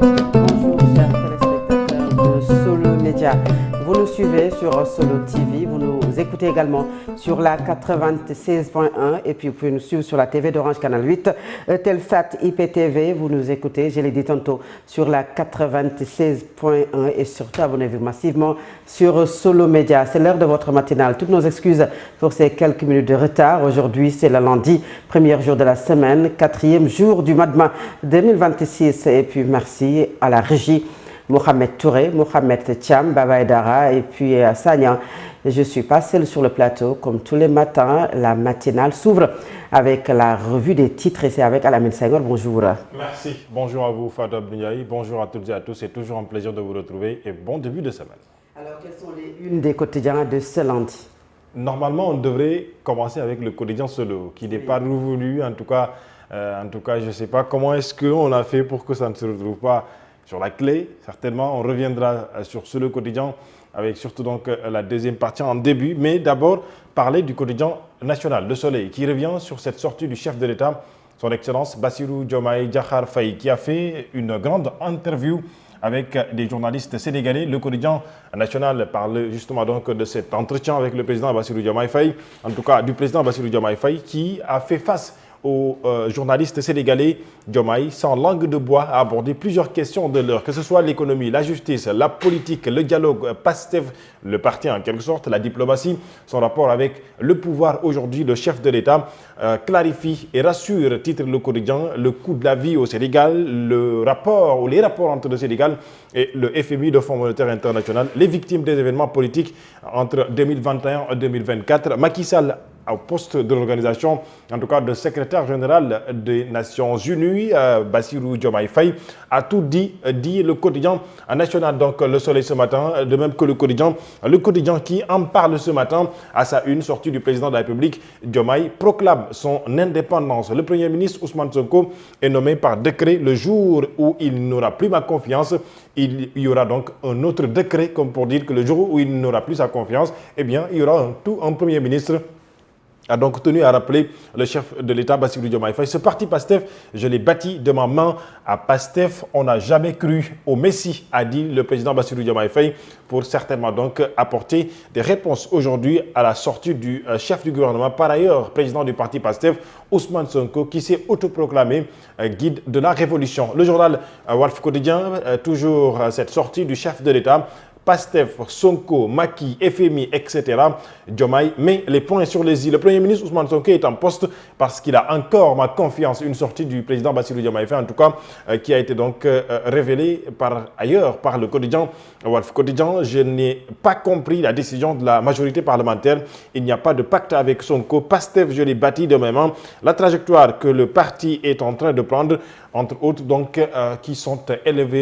Bonjour chers téléspectateurs de Solo Média. Vous nous suivez sur Solo TV, vous nous écoutez également sur la 96.1 et puis vous pouvez nous suivre sur la TV d'Orange Canal 8, Telsat IPTV, vous nous écoutez, je l'ai dit tantôt, sur la 96.1 et surtout abonnez-vous massivement sur Solo Média. C'est l'heure de votre matinale. Toutes nos excuses pour ces quelques minutes de retard. Aujourd'hui, c'est le lundi, premier jour de la semaine, quatrième jour du mois de mai 2026 et puis merci à la régie. Mohamed Touré, Mohamed Thiam, Baba Edara et puis Sagnan. Je ne suis pas seule sur le plateau. Comme tous les matins, la matinale s'ouvre avec la revue des titres et c'est avec Alamine Senghor. Bonjour. Merci. Bonjour à vous, Fadab Bouniaï. Bonjour à toutes et à tous. C'est toujours un plaisir de vous retrouver et bon début de semaine. Alors, quelles sont les unes des quotidiens de ce lundi? Normalement, on devrait commencer avec le quotidien Solo, qui n'est pas revenu. En tout cas, je ne sais pas comment est-ce qu'on a fait pour que ça ne se retrouve pas sur la clé. Certainement, on reviendra sur Solo quotidien avec surtout donc la deuxième partie en début. Mais d'abord, parler du quotidien national, Le Soleil, qui revient sur cette sortie du chef de l'État, son Excellence Bassirou Diomaye Diakhar Faye, qui a fait une grande interview avec des journalistes sénégalais. Le quotidien national parle justement donc de cet entretien avec le président Bassirou Diomaye Faye, en tout cas du président Bassirou Diomaye Faye, qui a fait face aux journalistes sénégalais. Diomaye, sans langue de bois, a abordé plusieurs questions de l'heure, que ce soit l'économie, la justice, la politique, le dialogue, PASTEF, le parti en quelque sorte, la diplomatie, son rapport avec le pouvoir. Aujourd'hui, le chef de l'État clarifie et rassure, titre le quotidien, le coût de la vie au Sénégal, le rapport ou les rapports entre le Sénégal et le FMI, le Fonds monétaire international, les victimes des événements politiques entre 2021 et 2024. Macky Sall au poste de l'organisation, en tout cas de secrétaire général des Nations Unies, Bassirou Diomaye Faye, a tout dit le quotidien national, donc Le Soleil ce matin, de même que le quotidien qui en parle ce matin à sa une, sortie du président de la République. Diomaye proclame son indépendance. Le Premier ministre Ousmane Sonko est nommé par décret. Le jour où il n'aura plus ma confiance, il y aura donc un autre décret, comme pour dire que le jour où il n'aura plus sa confiance, eh bien, il y aura un Premier ministre. A donc tenu à rappeler le chef de l'État, Bassirou Diomaye Faye. Ce parti PASTEF, je l'ai bâti de ma main. À PASTEF, on n'a jamais cru au Messie, a dit le président Bassirou Diomaye Faye, pour certainement donc apporter des réponses aujourd'hui à la sortie du chef du gouvernement. Par ailleurs, président du parti PASTEF, Ousmane Sonko, qui s'est autoproclamé guide de la révolution. Le journal Walf Quotidien, toujours cette sortie du chef de l'État, PASTEF, Sonko, Macky, FMI, etc. Diomaye met les points sur les i. Le Premier ministre Ousmane Sonko est en poste parce qu'il a encore ma confiance. Une sortie du président Bassirou Diomaye Faye, en tout cas, qui a été donc révélée par ailleurs par le quotidien Walf Quotidien. Je n'ai pas compris la décision de la majorité parlementaire. Il n'y a pas de pacte avec Sonko. PASTEF, je l'ai bâti de mes mains. La trajectoire que le parti est en train de prendre, entre autres, donc, qui sont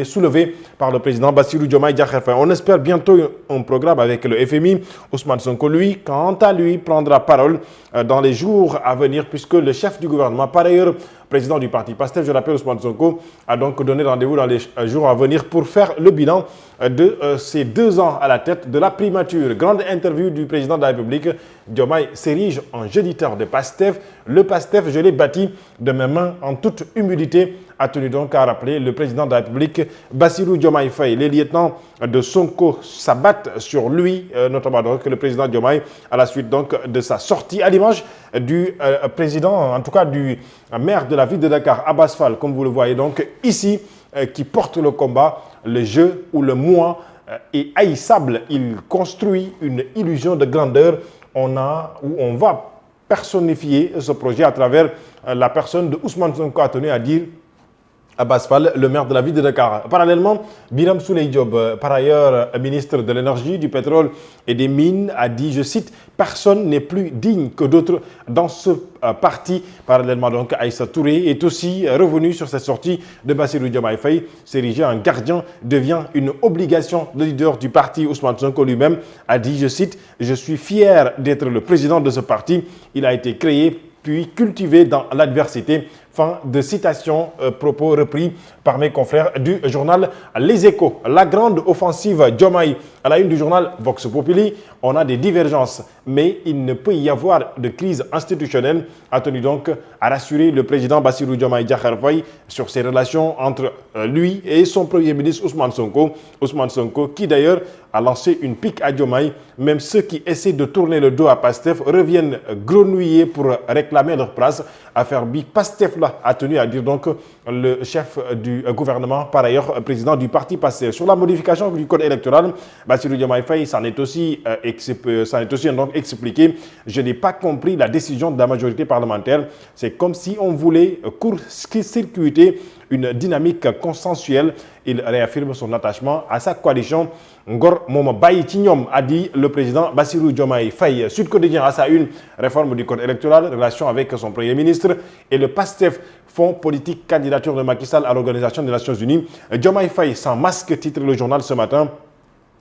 soulevés par le président Bassirou Diomaye Diakhar Faye. On espère bientôt un programme avec le FMI. Ousmane Sonko, lui, quant à lui, prendra parole dans les jours à venir, puisque le chef du gouvernement, par ailleurs, président du parti PASTEF, je rappelle, Ousmane Sonko, a donc donné rendez-vous dans les jours à venir pour faire le bilan de ces 2 ans à la tête de la primature. Grande interview du président de la République. Diomaye s'érige en géniteur de PASTEF. Le PASTEF, je l'ai bâti de mes mains en toute humilité, a tenu donc à rappeler le président de la République, Bassirou Diomaye Faye. Les lieutenants de Sonko s'abattent sur lui, notamment donc le président Diomaye, à la suite donc de sa sortie, à l'image du président, en tout cas du maire de la ville de Dakar, Abbas Fall, comme vous le voyez donc ici, qui porte le combat, le jeu ou le moi est haïssable. Il construit une illusion de grandeur. On va personnifier ce projet à travers la personne de Ousmane Sonko, a tenu à dire Abbas Fall, le maire de la ville de Dakar. Parallèlement, Birame Souleye Diop, par ailleurs ministre de l'énergie, du pétrole et des mines, a dit, je cite, « Personne n'est plus digne que d'autres dans ce parti ». Parallèlement donc, Aïssa Touré est aussi revenu sur cette sortie de Bassirou Diomaye Faye. S'ériger en gardien devient une obligation. Le leader du parti, Ousmane Sonko lui-même, a dit, je cite, « Je suis fier d'être le président de ce parti. Il a été créé puis cultivé dans l'adversité Fin de citation, propos repris par mes confrères du journal Les Échos. La grande offensive Diomaye à la une du journal Vox Populi, on a des divergences, mais il ne peut y avoir de crise institutionnelle, a tenu donc à rassurer le président Bassirou Diomaye Diakhar Faye sur ses relations entre lui et son premier ministre Ousmane Sonko. Ousmane Sonko qui d'ailleurs a lancé une pique à Diomaye. Même ceux qui essaient de tourner le dos à Pastef reviennent grenouiller pour réclamer leur place. Affaire bi Pastef là, a tenu à dire donc le chef du gouvernement, par ailleurs président du parti Pastef. Sur la modification du code électoral, Bassirou Diomaye Faye s'en est aussi donc expliqué. Je n'ai pas compris la décision de la majorité parlementaire. C'est comme si on voulait court-circuiter une dynamique consensuelle. Il réaffirme son attachement à sa coalition. Ngor Moma Baye Tignom, a dit le président Bassirou Diomaye Faye. Sud Quotidien à sa une, réforme du code électoral, relation avec son premier ministre et le PASTEF, fonds politique, candidature de Macky Sall à l'Organisation des Nations Unies. Diomaye Faye sans masque, titre le journal ce matin,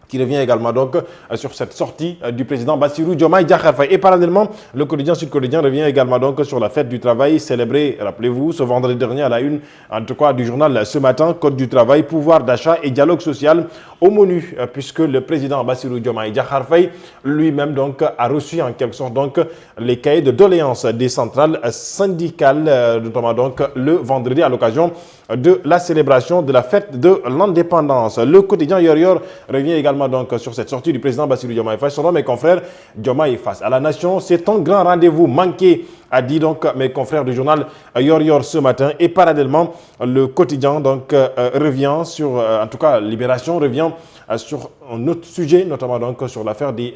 qui revient également donc sur cette sortie du président Bassirou Diomaye Diakhar Faye. Et parallèlement, le quotidien Sud Quotidien revient également donc sur la fête du travail célébrée, rappelez-vous, ce vendredi dernier à la une, en tout cas du journal ce matin, code du travail, pouvoir d'achat et dialogue social au menu, puisque le président Bassirou Diomaye Diakhar Faye lui-même donc a reçu en quelque sorte donc les cahiers de doléances des centrales syndicales, notamment donc le vendredi à l'occasion de la célébration de la fête de l'indépendance. Le quotidien Yor revient également donc sur cette sortie du président Bassirou Diomaye Faye. Selon mes confrères, Diomaye face à la nation, c'est un grand rendez-vous manqué, a dit donc mes confrères du journal Yor ce matin. Et parallèlement, le quotidien donc revient sur, en tout cas Libération revient sur un autre sujet, notamment donc sur l'affaire des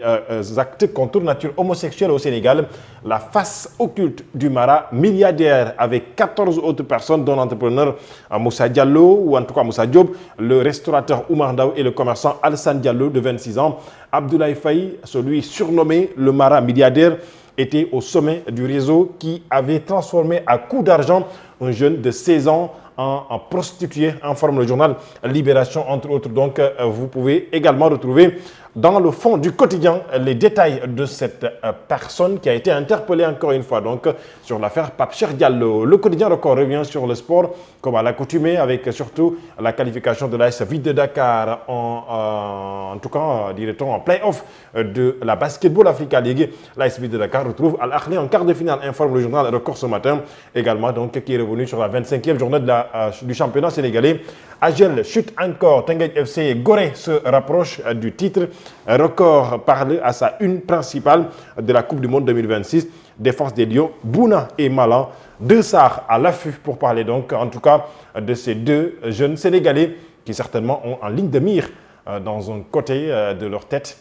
actes contre nature homosexuelle au Sénégal. La face occulte du Mara, milliardaire avec 14 autres personnes, dont l'entrepreneur Moussa Diallo, ou en tout cas Moussa Diop, le restaurateur Oumar Ndao et le commerçant Alassane Diallo de 26 ans. Abdoulaye Faye, celui surnommé le Mara milliardaire, était au sommet du réseau qui avait transformé à coup d'argent un jeune de 16 ans en prostituée, informe le journal Libération, entre autres. Donc, vous pouvez également retrouver dans le fond du quotidien les détails de cette personne qui a été interpellée encore une fois donc sur l'affaire Pape Cheikh Diallo. Le quotidien Record revient sur le sport comme à l'accoutumée, avec surtout la qualification de l'AS Vite de Dakar en tout cas dirait-on en play-off de la Basketball Africa League. L'AS Vite de Dakar retrouve Al Ahly en quart de finale, informe le journal Record ce matin également, donc qui est revenu sur la 25e journée du championnat sénégalais. Agel chute encore, Teungueth FC Gorée se rapproche du titre. Record parle à sa une principale de la Coupe du Monde 2026. Défense des Lions, Bouna et Malan, deux Sarr à l'affût pour parler donc en tout cas de ces deux jeunes Sénégalais qui certainement ont en ligne de mire dans un côté de leur tête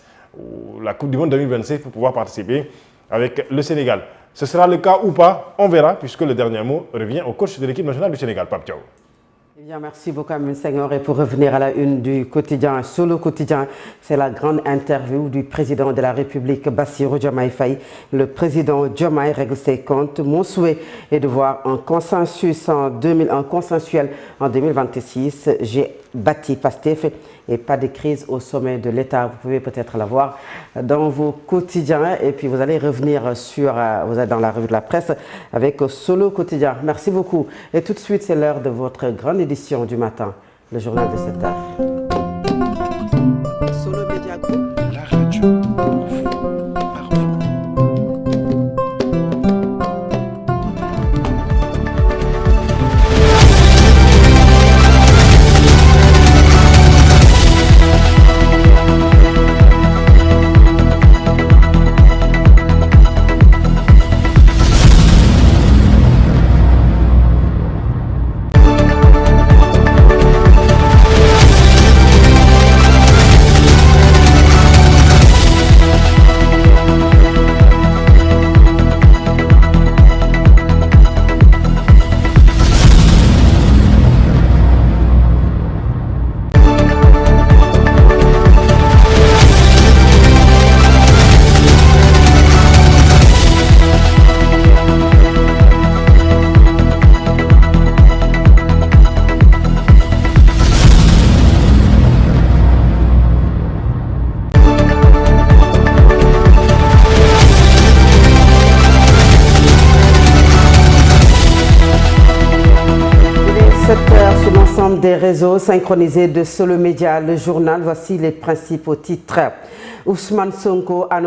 la Coupe du Monde 2026 pour pouvoir participer avec le Sénégal. Ce sera le cas ou pas, on verra, puisque le dernier mot revient au coach de l'équipe nationale du Sénégal, Pape Thiaw. Eh bien, merci beaucoup, Amine Senghor. Et pour revenir à la une du quotidien, sur le quotidien, c'est la grande interview du président de la République, Bassirou Diomaye Faye. Le président Diomaye règle ses comptes. Mon souhait est de voir un consensus consensuel en 2026. J'ai bâti Pastef et pas de crise au sommet de l'État. Vous pouvez peut-être la voir dans vos quotidiens. Et puis vous allez revenir sur, vous êtes dans la revue de la presse avec Solo Quotidien. Merci beaucoup. Et tout de suite, c'est l'heure de votre grande édition du matin, le journal de 7 heures. Solo Media Group. La radio. l'ensemble des réseaux synchronisés de Solo Média, le journal. Voici les principaux titres. Ousmane Sonko annonce